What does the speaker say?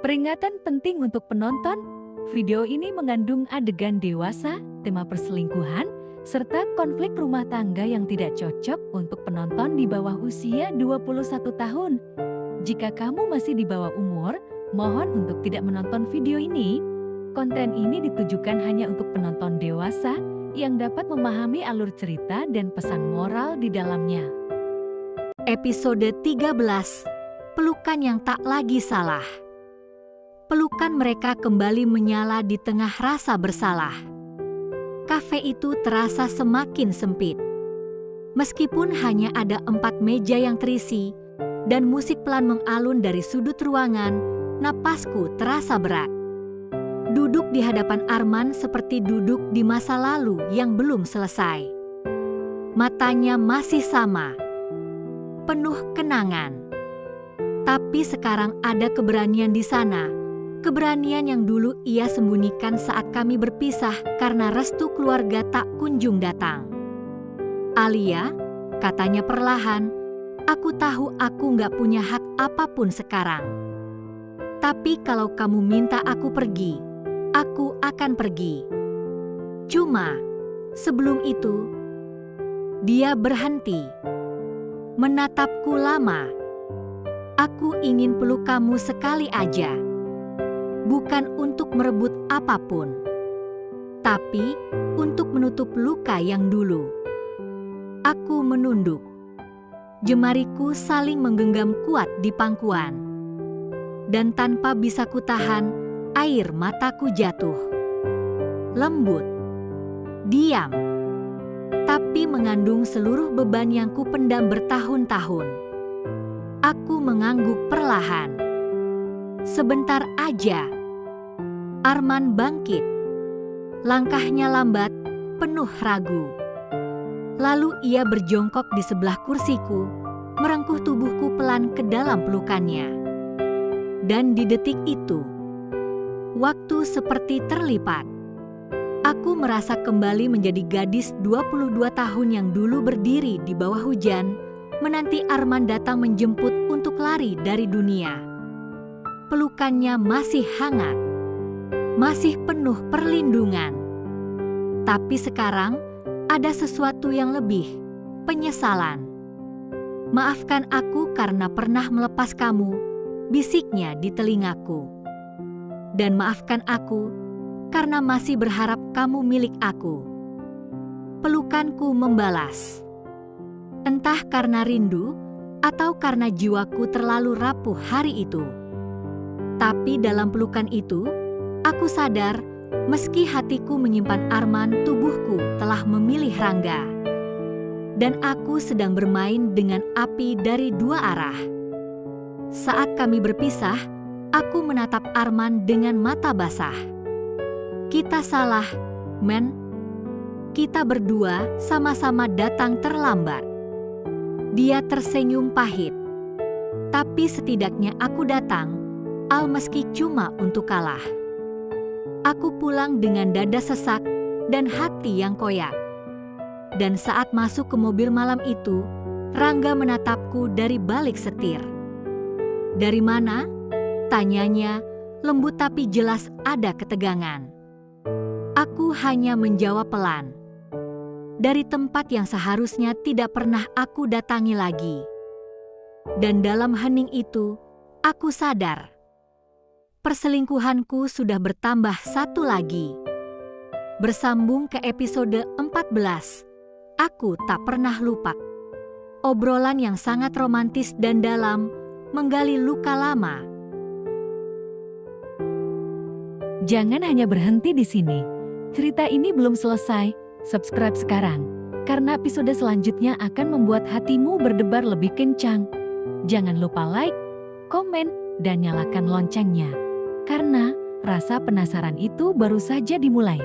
Peringatan penting untuk penonton, video ini mengandung adegan dewasa, tema perselingkuhan, serta konflik rumah tangga yang tidak cocok untuk penonton di bawah usia 21 tahun. Jika kamu masih di bawah umur, mohon untuk tidak menonton video ini. Konten ini ditujukan hanya untuk penonton dewasa yang dapat memahami alur cerita dan pesan moral di dalamnya. Episode 13, Pelukan yang tak lagi salah. Pelukan mereka kembali menyala di tengah rasa bersalah. Kafe itu terasa semakin sempit. Meskipun hanya ada 4 meja yang terisi dan musik pelan mengalun dari sudut ruangan, napasku terasa berat. Duduk di hadapan Arman seperti duduk di masa lalu yang belum selesai. Matanya masih sama, penuh kenangan. Tapi sekarang ada keberanian di sana. Keberanian yang dulu ia sembunyikan saat kami berpisah karena restu keluarga tak kunjung datang. Alia, katanya perlahan, aku tahu aku gak punya hak apapun sekarang. Tapi kalau kamu minta aku pergi, aku akan pergi. Cuma, sebelum itu, dia berhenti, menatapku lama. Aku ingin peluk kamu sekali aja. Bukan untuk merebut apapun, tapi untuk menutup luka yang dulu. Aku menunduk. Jemariku saling menggenggam kuat di pangkuan. Dan tanpa bisa kutahan, air mataku jatuh. Lembut, diam, tapi mengandung seluruh beban yang kupendam bertahun-tahun. Aku mengangguk perlahan. Sebentar aja. Arman bangkit. Langkahnya lambat, penuh ragu. Lalu ia berjongkok di sebelah kursiku, merengkuh tubuhku pelan ke dalam pelukannya. Dan di detik itu, waktu seperti terlipat. Aku merasa kembali menjadi gadis 22 tahun yang dulu berdiri di bawah hujan, menanti Arman datang menjemput untuk lari dari dunia. Pelukannya masih hangat, masih penuh perlindungan. Tapi sekarang ada sesuatu yang lebih, penyesalan. Maafkan aku karena pernah melepas kamu, bisiknya di telingaku. Dan maafkan aku karena masih berharap kamu milik aku. Pelukanku membalas. Entah karena rindu atau karena jiwaku terlalu rapuh hari itu. Tapi dalam pelukan itu, aku sadar meski hatiku menyimpan Arman, tubuhku telah memilih Rangga. Dan aku sedang bermain dengan api dari 2 arah. Saat kami berpisah, aku menatap Arman dengan mata basah. Kita salah, men. Kita berdua sama-sama datang terlambat. Dia tersenyum pahit. Tapi setidaknya aku datang, meski cuma untuk kalah. Aku pulang dengan dada sesak dan hati yang koyak. Dan saat masuk ke mobil malam itu, Rangga menatapku dari balik setir. Dari mana? Tanyanya, lembut tapi jelas ada ketegangan. Aku hanya menjawab pelan. Dari tempat yang seharusnya tidak pernah aku datangi lagi. Dan dalam hening itu, aku sadar. Perselingkuhanku sudah bertambah 1 lagi. Bersambung ke episode 14, Aku Tak Pernah Lupa. Obrolan yang sangat romantis dan dalam, menggali luka lama. Jangan hanya berhenti di sini. Cerita ini belum selesai. Subscribe sekarang, karena episode selanjutnya akan membuat hatimu berdebar lebih kencang. Jangan lupa like, komen, dan nyalakan loncengnya. Karena rasa penasaran itu baru saja dimulai.